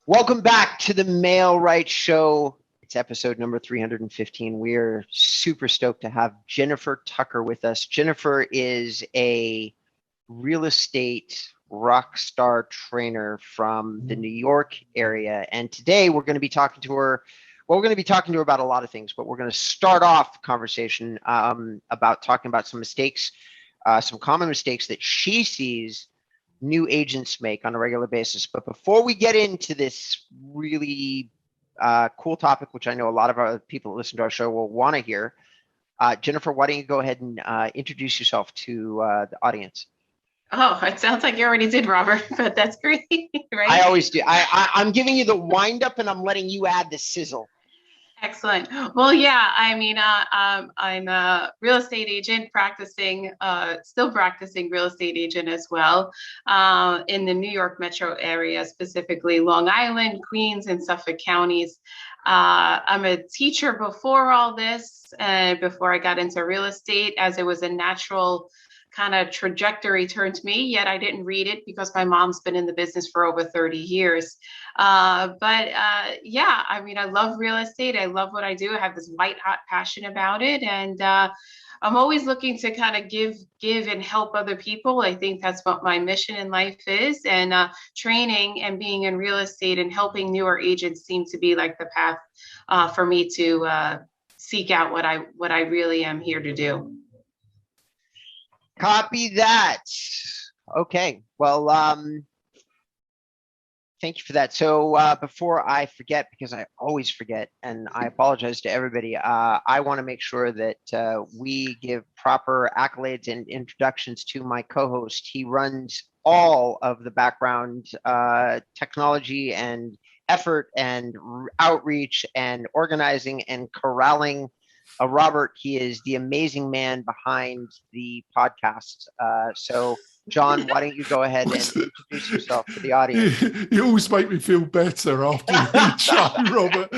Welcome back to the Mail Right Show. It's episode number 315. We're super stoked to have Jennifer Tucker with us. Jennifer is a real estate rock star trainer from the New York area. And today we're going to be talking to her. Well, we're going to be talking to her about a lot of things, but we're going to start off the conversation about talking about some mistakes, some common mistakes that she sees new agents make on a regular basis. But before we get into this really cool topic, which I know a lot of our people that listen to our show will want to hear, Jennifer, why don't you go ahead and introduce yourself to the audience? Oh, it sounds like you already did, Robert, but that's great, right? I always do. I'm giving you the wind up and I'm letting you add the sizzle. Excellent. Well, yeah, I'm a real estate agent still practicing real estate agent as well, in the New York metro area, specifically Long Island, Queens, and Suffolk counties. I'm a teacher before all this, before I got into real estate, as it was a natural kind of trajectory turned me, yet I didn't read it because my mom's been in the business for over 30 years. Yeah, I mean, I love real estate. I love what I do. I have this white hot passion about it. And I'm always looking to kind of give and help other people. I think that's what my mission in life is. And training and being in real estate and helping newer agents seem to be like the path for me to seek out what I really am here to do. Copy that. Okay. Well, thank you for that. So before I forget, because I always forget, and I apologize to everybody, I want to make sure that we give proper accolades and introductions to my co-host. He runs all of the background technology and effort and outreach and organizing and corralling. Robert, he is the amazing man behind the podcast. So, John, why don't you go ahead and introduce yourself to the audience? You always make me feel better after the intro, Robert.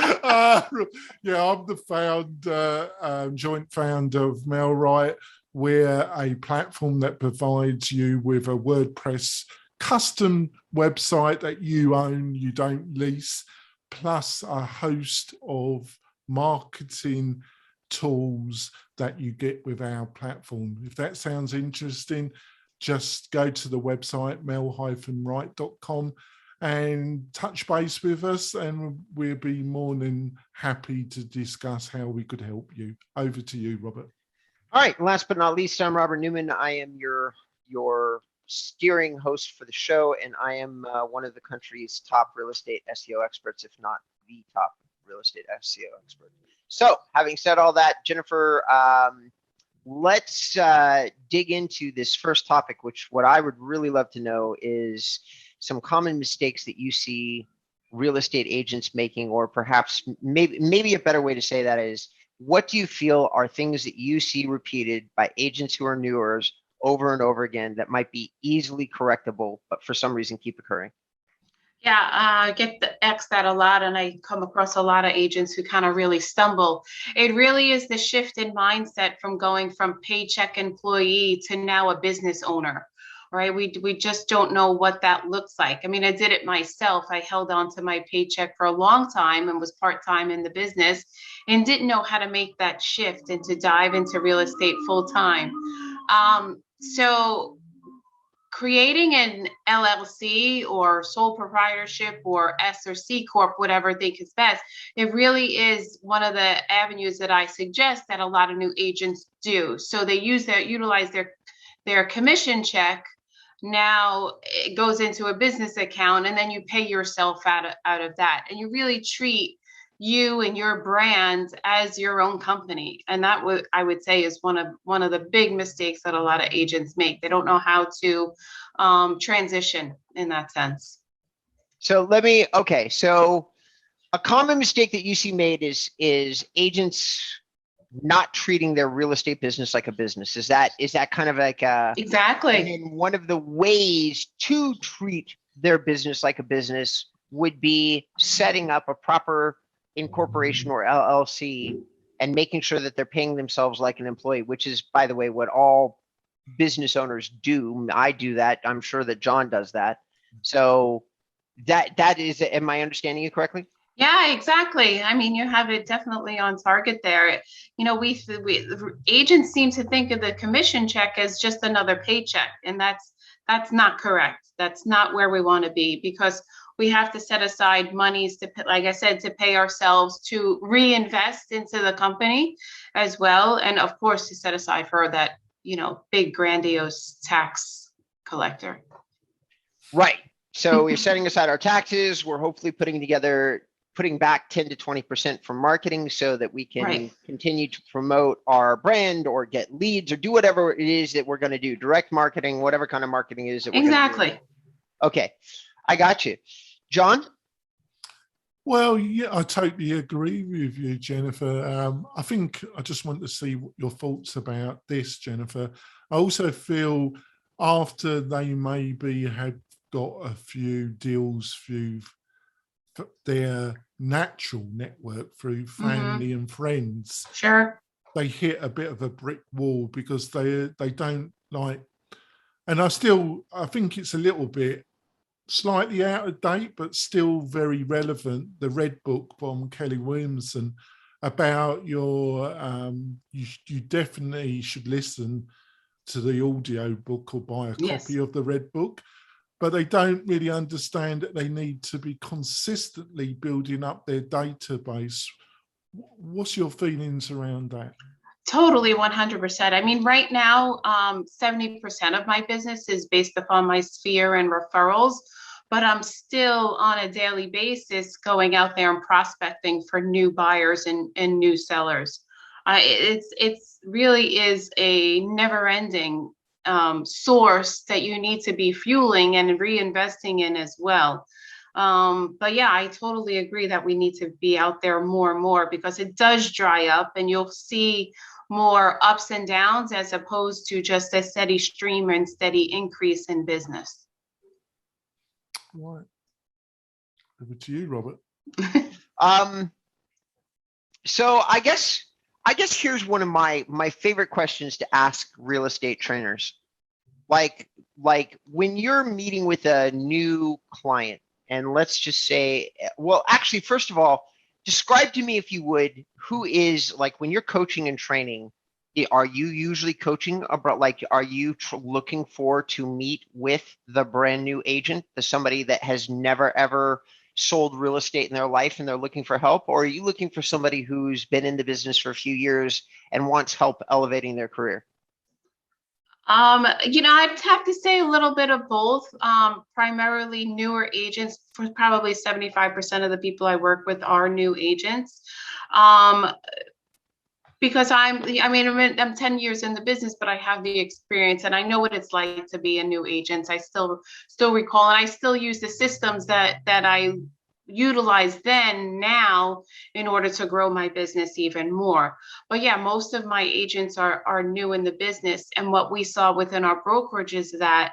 Yeah, I'm the joint founder of MailRight. We're a platform that provides you with a WordPress custom website that you own, you don't lease, plus a host of marketing tools that you get with our platform. If that sounds interesting, just go to the website mail-right.com and touch base with us, and we'll be more than happy to discuss how we could help you. Over to you, Robert. All right. Last but not least, I'm Robert Newman. I am your steering host for the show, and I am one of the country's top real estate SEO experts, if not the top real estate SEO expert. So, having said all that, Jennifer, let's dig into this first topic, which what I would really love to know is some common mistakes that you see real estate agents making, or perhaps maybe a better way to say that is, what do you feel are things that you see repeated by agents who are newer over and over again that might be easily correctable, but for some reason keep occurring? Yeah, I get the X that a lot, and I come across a lot of agents who kind of really stumble. It really is the shift in mindset from going from paycheck employee to now a business owner, right? We just don't know what that looks like. I mean, I did it myself. I held on to my paycheck for a long time and was part-time in the business and didn't know how to make that shift and to dive into real estate full-time. So creating an LLC or sole proprietorship or S or C Corp, whatever they think is best, it really is one of the avenues that I suggest that a lot of new agents do. So they utilize their commission check. Now it goes into a business account, and then you pay yourself out of that, and you really treat you and your brand as your own company. And that I would say is one of the big mistakes that a lot of agents make. They don't know how to transition in that sense. So so a common mistake that you see made is agents not treating their real estate business like a business. Is that kind of like exactly? And then one of the ways to treat their business like a business would be setting up a proper incorporation or LLC and making sure that they're paying themselves like an employee, which is, by the way, what all business owners do. I do that. I'm sure that John does that. So That is, am I understanding you correctly? Yeah, exactly. I mean, you have it definitely on target there. You know, we agents seem to think of the commission check as just another paycheck, and that's not correct. That's not where we want to be, because we have to set aside monies to, like I said, to pay ourselves, to reinvest into the company as well, and of course to set aside for that, big grandiose tax collector. Right. So we're setting aside our taxes. We're hopefully putting back 10 to 20% from marketing so that we can continue to promote our brand or get leads or do whatever it is that we're going to do. Direct marketing, whatever kind of marketing it is that we're going to do. Okay. I got you. John? Well, yeah, I totally agree with you, Jennifer. I think I just want to see what your thoughts about this, Jennifer. I also feel after they maybe had got a few deals through their natural network, through family and friends, sure, they hit a bit of a brick wall because they don't like, and I think it's a little bit slightly out of date, but still very relevant. The Red Book from Kelly Williamson about your, you definitely should listen to the audio book or buy a copy of the Red Book, but they don't really understand that they need to be consistently building up their database. What's your feelings around that? Totally, 100%. I mean, right now, 70% of my business is based upon my sphere and referrals, but I'm still on a daily basis going out there and prospecting for new buyers and new sellers. It's really is a never-ending source that you need to be fueling and reinvesting in as well. But yeah, I totally agree that we need to be out there more and more, because it does dry up and you'll see more ups and downs as opposed to just a steady stream and steady increase in business. Right. Over to you, Robert. So I guess here's one of my favorite questions to ask real estate trainers. Like when you're meeting with a new client, and let's just say, well, actually, first of all, describe to me, if you would, who is, like, when you're coaching and training, are you usually coaching about, like, are you looking for to meet with the brand new agent, somebody that has never ever sold real estate in their life and they're looking for help? Or are you looking for somebody who's been in the business for a few years and wants help elevating their career? I'd have to say a little bit of both. Primarily newer agents, for probably 75% of the people I work with are new agents. Because I'm 10 years in the business, but I have the experience and I know what it's like to be a new agent. I still recall, and I still use the systems that I utilized then now in order to grow my business even more. But yeah, most of my agents are new in the business. And what we saw within our brokerage is that,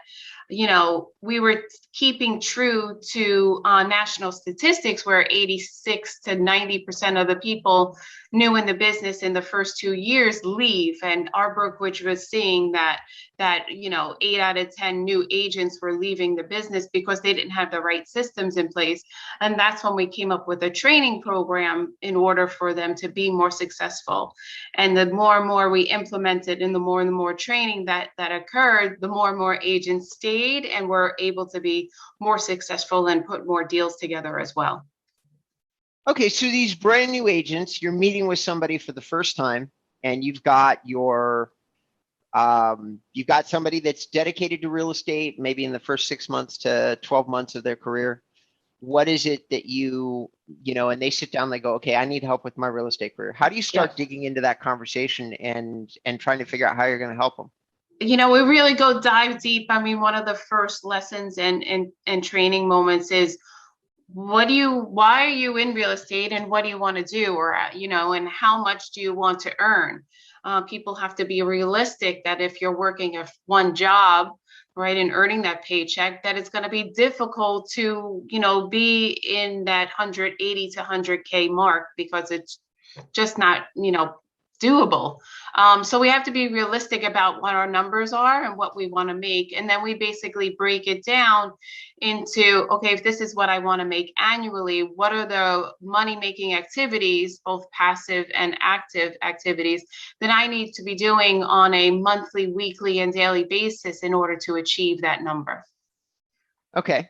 we were keeping true to national statistics, where 86 to 90% of the people new in the business in the first 2 years leave. And our brokerage was seeing that 8 out of 10 new agents were leaving the business because they didn't have the right systems in place. And that's when we came up with a training program in order for them to be more successful. And the more and more we implemented, and the more training that occurred, the more and more agents stayed and were able to be more successful and put more deals together as well. Okay, so these brand new agents, you're meeting with somebody for the first time, and you've got somebody that's dedicated to real estate, maybe in the first 6 months to 12 months of their career. What is it that and they sit down, they go, okay, I need help with my real estate career. How do you start digging into that conversation and trying to figure out how you're going to help them? We really dive deep. I mean, one of the first lessons and training moments is, why are you in real estate and what do you want to do? Or, and how much do you want to earn? People have to be realistic that if you're working one job, right, and earning that paycheck, that it's going to be difficult to, be in that 180 to 100K mark, because it's just not, doable. So we have to be realistic about what our numbers are and what we want to make. And then we basically break it down into, okay, if this is what I want to make annually, what are the money making activities, both passive and active activities, that I need to be doing on a monthly, weekly, and daily basis in order to achieve that number. Okay.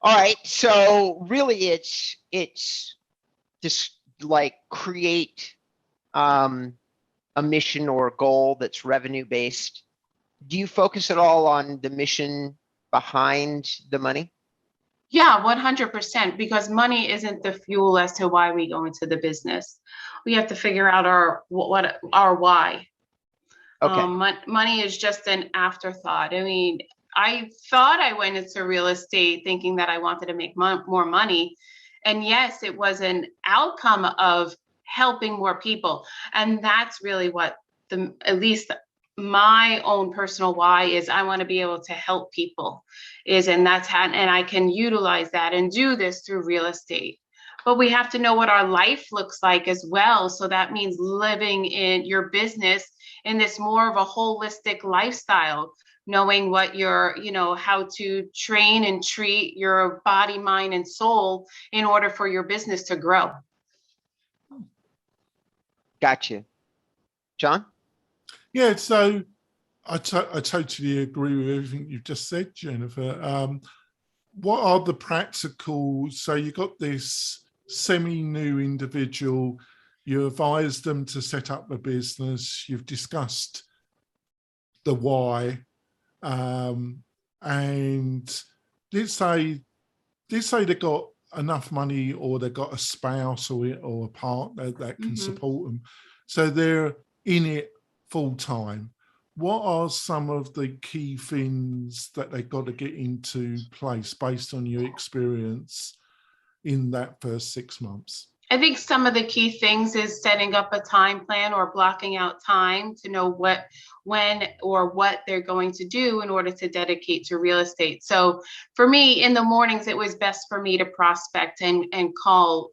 All right. So really it's just like create a mission or a goal that's revenue based. Do you focus at all on the mission behind the money? Yeah, 100%, because money isn't the fuel as to why we go into the business. We have to figure out our why. Okay. Money is just an afterthought. I mean, I thought I went into real estate thinking that I wanted to make more money. And yes, it was an outcome of helping more people. And that's really what at least my own personal why is. I want to be able to help people and that's how, and I can utilize that and do this through real estate. But we have to know what our life looks like as well. So that means living in your business in this more of a holistic lifestyle, knowing what how to train and treat your body, mind, and soul in order for your business to grow. Gotcha. John? Yeah, so I totally agree with everything you've just said, Jennifer. What are the practical, so you got this semi-new individual, you advised them to set up a business, you've discussed the why, and let's say they got enough money or they got a spouse or a partner that can support them, so they're in it full time. What are some of the key things that they've got to get into place based on your experience in that first 6 months? I think some of the key things is setting up a time plan or blocking out time to know when or what they're going to do in order to dedicate to real estate. So for me, in the mornings, it was best for me to prospect and call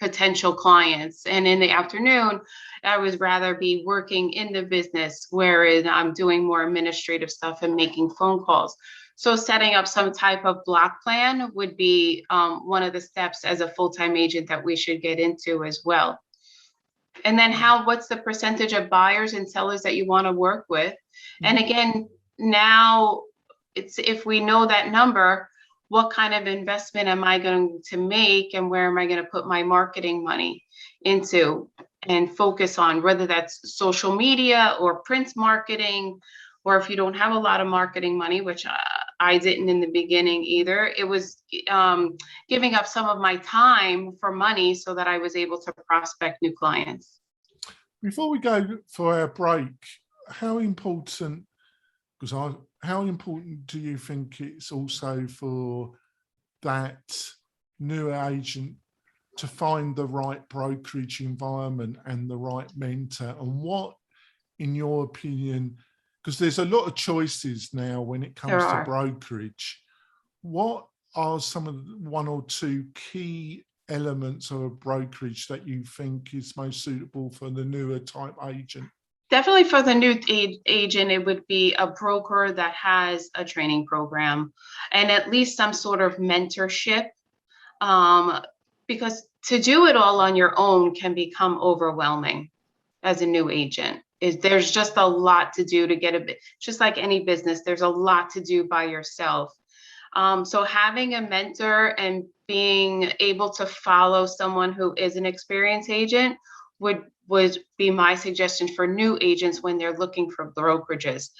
potential clients. And in the afternoon, I would rather be working in the business, whereas I'm doing more administrative stuff and making phone calls. So setting up some type of block plan would be one of the steps as a full-time agent that we should get into as well. And then what's the percentage of buyers and sellers that you want to work with? And again, now it's, if we know that number, what kind of investment am I going to make and where am I going to put my marketing money into and focus on, whether that's social media or print marketing, or if you don't have a lot of marketing money, which I didn't in the beginning either, it was giving up some of my time for money so that I was able to prospect new clients. Before we go for our break, how important do you think it's also for that new agent to find the right brokerage environment and the right mentor? And what, in your opinion, because there's a lot of choices now when it comes to brokerage, what are some of the 1 or 2 key elements of a brokerage that you think is most suitable for the newer type agent? Definitely for the new agent, it would be a broker that has a training program and at least some sort of mentorship, because to do it all on your own can become overwhelming as a new agent. There's just a lot to do to get just like any business, there's a lot to do by yourself. So having a mentor and being able to follow someone who is an experienced agent would be my suggestion for new agents when they're looking for brokerages.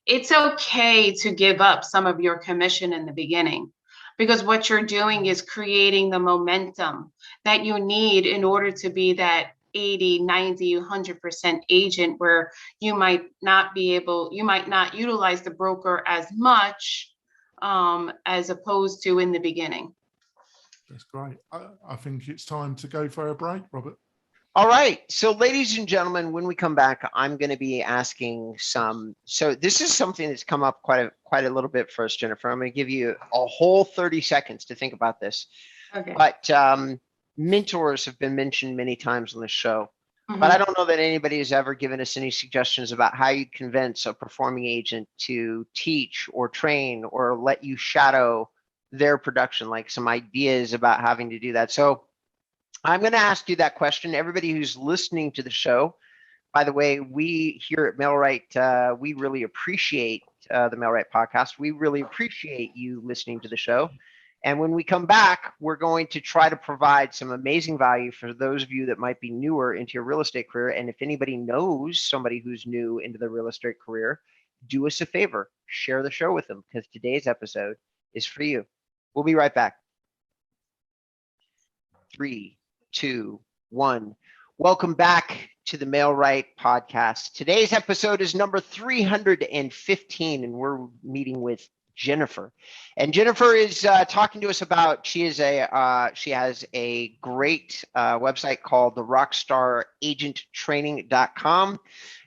It's okay to give up some of your commission in the beginning, because what you're doing is creating the momentum that you need in order to be that 80, 90, 100% agent, where you might not utilize the broker as much as opposed to in the beginning. That's great. I think it's time to go for a break, Robert. All right. So ladies and gentlemen, when we come back, I'm going to be asking so this is something that's come up quite a little bit for us, Jennifer. I'm going to give you a whole 30 seconds to think about this. Okay. But mentors have been mentioned many times on the show. But I don't know that anybody has ever given us any suggestions about how you convince a performing agent to teach or train or let you shadow their production, like some ideas about having to do that. So I'm going to ask you that question. Everybody who's listening to the show, by the way, we here at MailRight, we really appreciate the MailRight podcast. We really appreciate you listening to the show. And when we come back, we're going to try to provide some amazing value for those of you that might be newer into your real estate career. And if anybody knows somebody who's new into the real estate career, do us a favor, share the show with them, because today's episode is for you. We'll be right back. 3, 2, 1. Welcome back to the MailRight podcast. Today's episode is number 315, and we're meeting with Jennifer. And Jennifer is talking to us about, she has a great website called the rockstaragenttraining.com,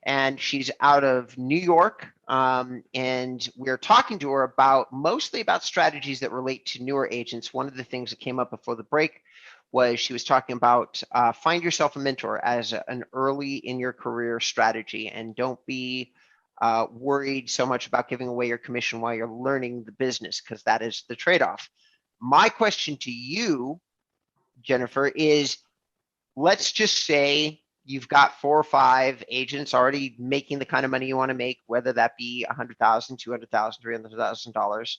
and she's out of New York. And we're talking to her mostly about strategies that relate to newer agents. One of the things that came up before the break was she was talking about find yourself a mentor as an early in your career strategy, and don't be worried so much about giving away your commission while you're learning the business, because that is the trade-off. My question to you, Jennifer, is let's just say you've got 4 or 5 agents already making the kind of money you want to make, whether that be $100,000, $200,000, $300,000,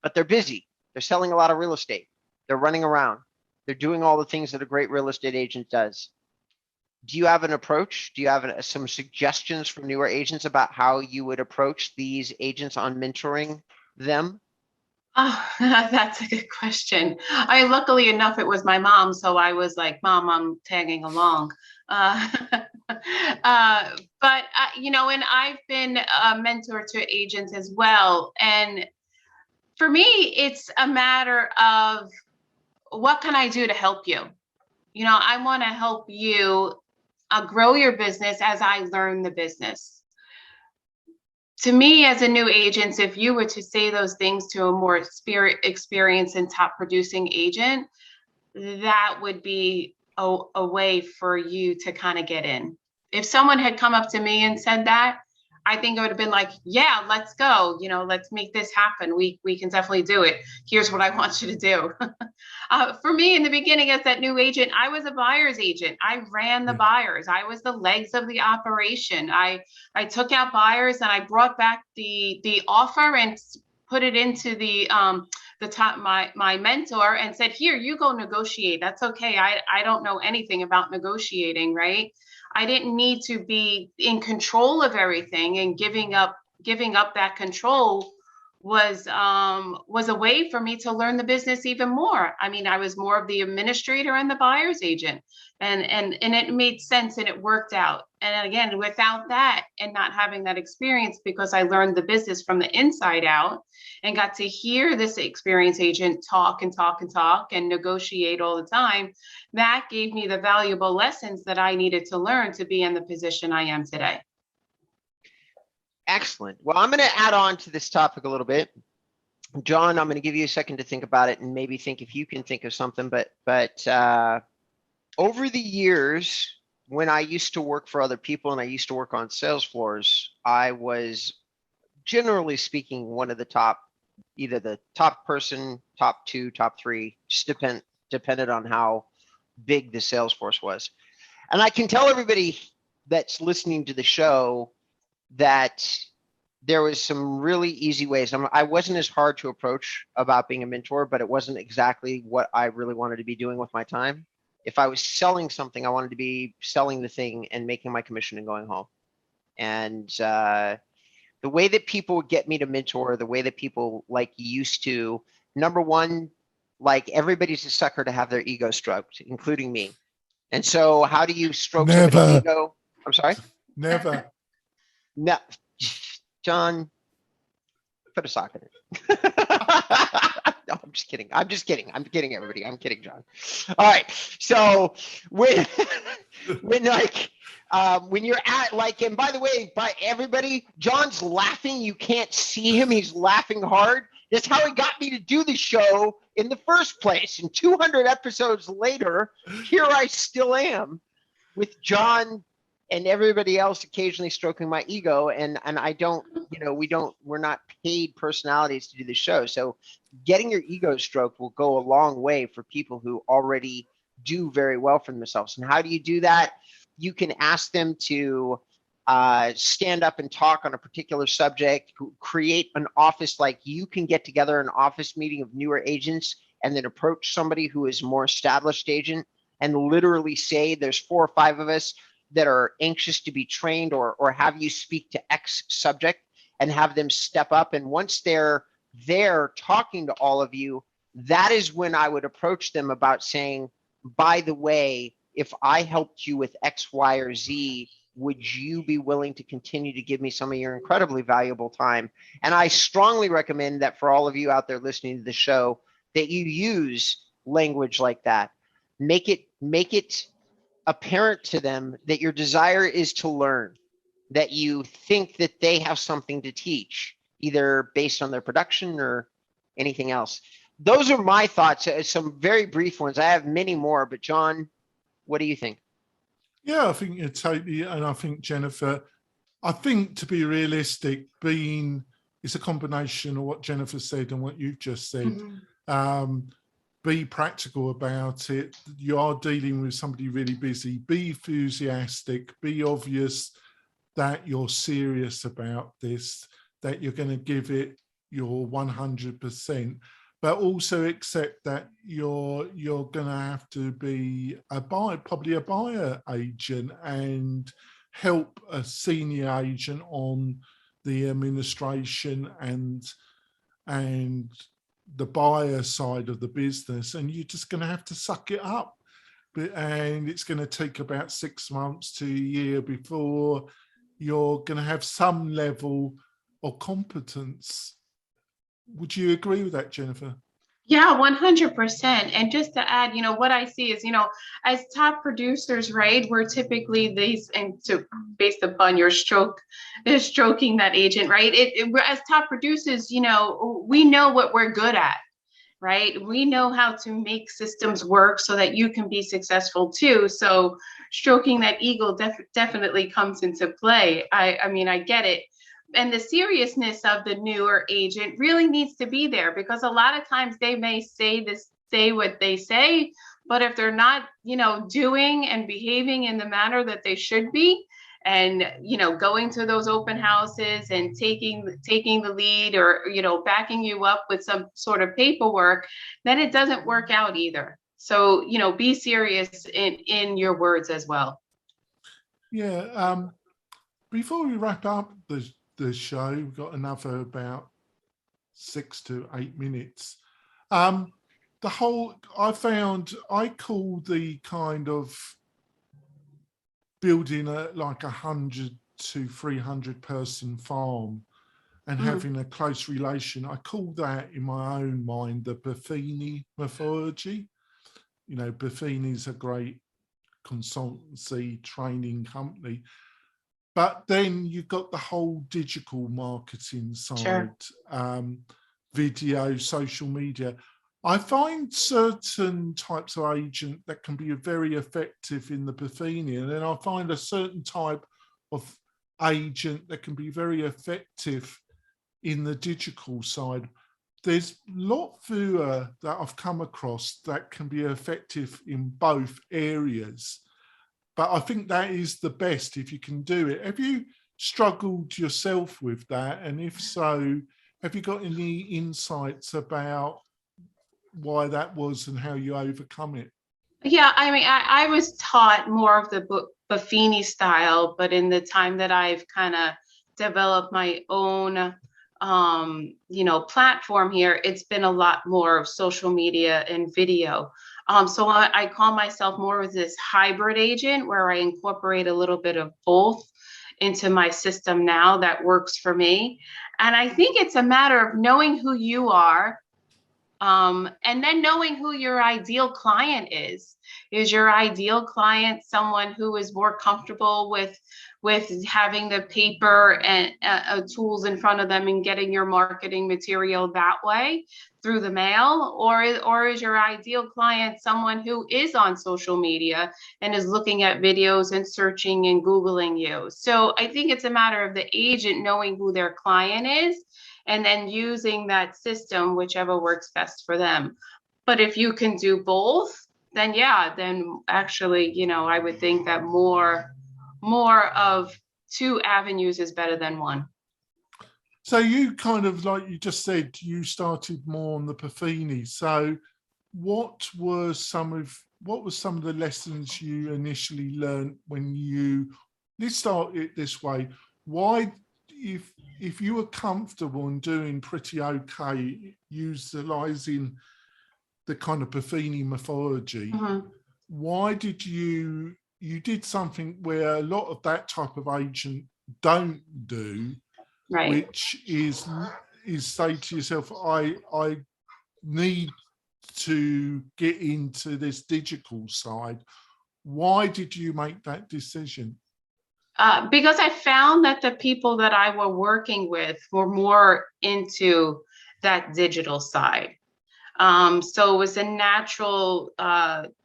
but they're busy. They're selling a lot of real estate. They're running around. They're doing all the things that a great real estate agent does. Do you have an approach? Do you have some suggestions from newer agents about how you would approach these agents on mentoring them? Oh, that's a good question. Luckily enough, it was my mom, so I was like, "Mom, I'm tagging along." And I've been a mentor to agents as well. And for me, it's a matter of what can I do to help you? I want to help you grow your business as I learn the business. To me, as a new agent, if you were to say those things to a more experienced and top producing agent, that would be a way for you to kind of get in. If someone had come up to me and said that, I think it would have been like, yeah, let's go. Let's make this happen. We can definitely do it. Here's what I want you to do. For me, in the beginning, as that new agent, I was a buyer's agent. I ran the buyers. I was the legs of the operation. I took out buyers and I brought back the offer and put it into the top my mentor and said, here, you go negotiate. That's okay. I don't know anything about negotiating, right? I didn't need to be in control of everything, and giving up that control was a way for me to learn the business even more. I mean, I was more of the administrator and the buyer's agent, and it made sense and it worked out. And again, without that and not having that experience, because I learned the business from the inside out and got to hear this experienced agent talk and talk and talk and negotiate all the time, that gave me the valuable lessons that I needed to learn to be in the position I am today. Excellent. Well, I'm going to add on to this topic a little bit. John, I'm going to give you a second to think about it and maybe think if you can think of something. But over the years, when I used to work for other people and I used to work on sales floors, I was, generally speaking, one of the top, either the top person, top 2, top 3, just depended on how big the sales force was. And I can tell everybody that's listening to the show that there was some really easy ways. I wasn't as hard to approach about being a mentor, but it wasn't exactly what I really wanted to be doing with my time. If I was selling something, I wanted to be selling the thing and making my commission and going home. And the way that people would get me to mentor, the way that people like used to, number one, like everybody's a sucker to have their ego stroked, including me. And so how do you stroke somebody's ego? I'm sorry? Never. No, John, put a sock in it. No, I'm just kidding. I'm kidding, everybody. I'm kidding, John. All right. So when you're at and by the way, by everybody, John's laughing. You can't see him. He's laughing hard. That's how he got me to do the show in the first place. And 200 episodes later, here I still am with John and everybody else occasionally stroking my ego. And I don't, we're not paid personalities to do the show. So getting your ego stroked will go a long way for people who already do very well for themselves. And how do you do that? You can ask them to stand up and talk on a particular subject, create an office, like you can get together an office meeting of newer agents and then approach somebody who is a more established agent and literally say, there's 4 or 5 of us that are anxious to be trained or have you speak to X subject, and have them step up. And once they're there talking to all of you, that is when I would approach them about saying, by the way, if I helped you with X, Y, or Z, would you be willing to continue to give me some of your incredibly valuable time? And I strongly recommend that for all of you out there listening to the show, that you use language like that. Make it apparent to them that your desire is to learn, that you think that they have something to teach, either based on their production or anything else. Those are my thoughts, some very brief ones. I have many more, but John, what do you think? Yeah, I think you're totally, and I think, Jennifer, I think, to be realistic, it's a combination of what Jennifer said and what you've just said. Be practical about it. You are dealing with somebody really busy. Be enthusiastic. Be obvious that you're serious about this, that you're going to give it your 100%. But also accept that you're going to have to be probably a buyer agent, and help a senior agent on the administration and the buyer side of the business, and you're just going to have to suck it up. And it's going to take about 6 months to a year before you're going to have some level of competence. Would you agree with that, Jennifer? Yeah, 100%. And just to add, what I see is, as top producers, right, we're typically based upon your stroking that agent, right? As top producers, we know what we're good at, right? We know how to make systems work so that you can be successful too. So stroking that ego definitely comes into play. I mean, I get it. And the seriousness of the newer agent really needs to be there, because a lot of times they may say what they say, but if they're not, doing and behaving in the manner that they should be, and going to those open houses and taking the lead, or backing you up with some sort of paperwork, then it doesn't work out either. So be serious in your words as well. Yeah. Before we wrap up the show, we've got another about 6 to 8 minutes. I call the kind of building like 100 to 300 person farm and having a close relation, I call that in my own mind the Buffini methodology. Buffini's a great consultancy training company. But then you've got the whole digital marketing side, sure. Video, social media. I find certain types of agent that can be very effective in the Buffini, and then I find a certain type of agent that can be very effective in the digital side. There's a lot fewer that I've come across that can be effective in both areas. But I think that is the best if you can do it. Have you struggled yourself with that? And if so, have you got any insights about why that was and how you overcome it? Yeah, I mean, I was taught more of the Buffini style, but in the time that I've kind of developed my own, platform here, it's been a lot more of social media and video. So I call myself more of this hybrid agent, where I incorporate a little bit of both into my system now that works for me. And I think it's a matter of knowing who you are, and then knowing who your ideal client is. Is your ideal client someone who is more comfortable with with having the paper and tools in front of them and getting your marketing material that way through the mail? Or is your ideal client someone who is on social media and is looking at videos and searching and Googling you? So I think it's a matter of the agent knowing who their client is and then using that system, whichever works best for them. But if you can do both, then yeah, then actually, I would think that more of two avenues is better than one. So you kind of, like you just said, you started more on the Buffini. So what were some of the lessons you initially learned when let's start it this way. Why, if you were comfortable and doing pretty okay, utilizing the kind of Buffini mythology, why did you did something where a lot of that type of agent don't do, right? Which is say to yourself, I need to get into this digital side. Why did you make that decision? Because I found that the people that I were working with were more into that digital side. So it was a natural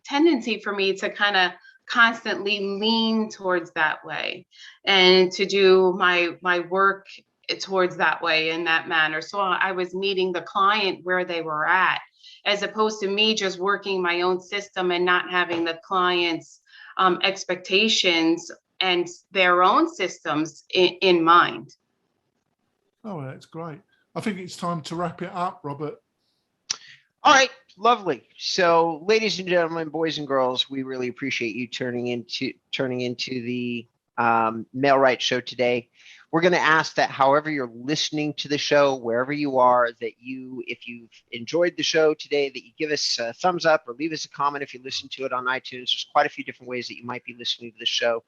tendency for me to kind of constantly lean towards that way and to do my work towards that way in that manner. So I was meeting the client where they were at, as opposed to me just working my own system and not having the client's expectations and their own systems in mind. Oh, that's great. I think it's time to wrap it up, Robert. All right, lovely. So, ladies and gentlemen, boys and girls, we really appreciate you turning into the Mail Right Show today. We're going to ask that however you're listening to the show, wherever you are, that if you've enjoyed the show today, that you give us a thumbs up or leave us a comment if you listen to it on iTunes. There's quite a few different ways that you might be listening to the show.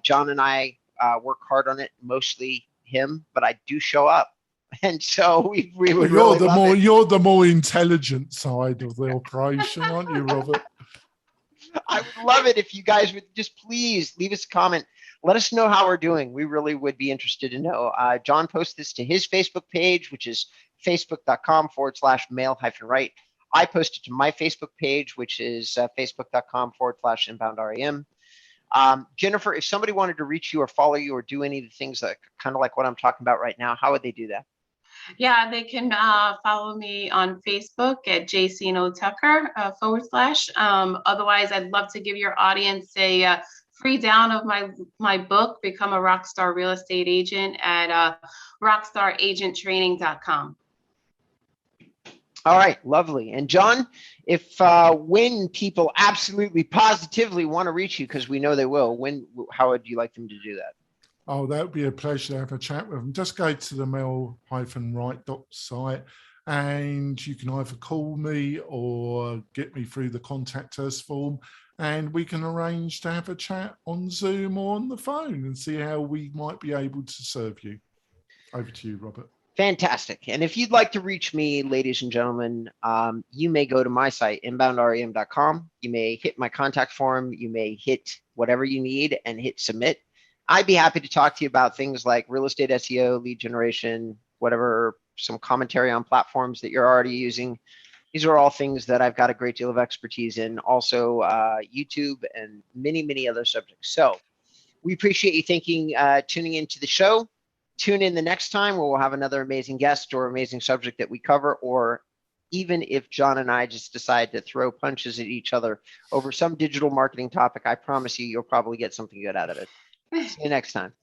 John and I work hard on it, mostly him, but I do show up. And so we would you're the more intelligent side of the operation, aren't you, Robert? I would love it if you guys would just please leave us a comment. Let us know how we're doing. We really would be interested to know. John posts this to his Facebook page, which is facebook.com/mail-right. I post it to my Facebook page, which is facebook.com/inboundrem. Jennifer, if somebody wanted to reach you or follow you or do any of the things that kind of like what I'm talking about right now, how would they do that? Yeah, they can follow me on Facebook at Seeno Tucker /. Otherwise, I'd love to give your audience a free down of my book, Become a Rockstar Real Estate Agent, at rockstaragenttraining.com. All right, lovely. And John, if when people absolutely positively want to reach you, because we know they will, how would you like them to do that? Oh, that would be a pleasure to have a chat with them. Just go to the mail-right site and you can either call me or get me through the contact us form, and we can arrange to have a chat on Zoom or on the phone and see how we might be able to serve you. Over to you, Robert. Fantastic. And if you'd like to reach me, ladies and gentlemen, you may go to my site, inboundrem.com. You may hit my contact form. You may hit whatever you need and hit submit. I'd be happy to talk to you about things like real estate SEO, lead generation, whatever, some commentary on platforms that you're already using. These are all things that I've got a great deal of expertise in. Also, YouTube and many, many other subjects. So we appreciate you tuning into the show. Tune in the next time where we'll have another amazing guest or amazing subject that we cover, or even if John and I just decide to throw punches at each other over some digital marketing topic, I promise you'll probably get something good out of it. See you next time.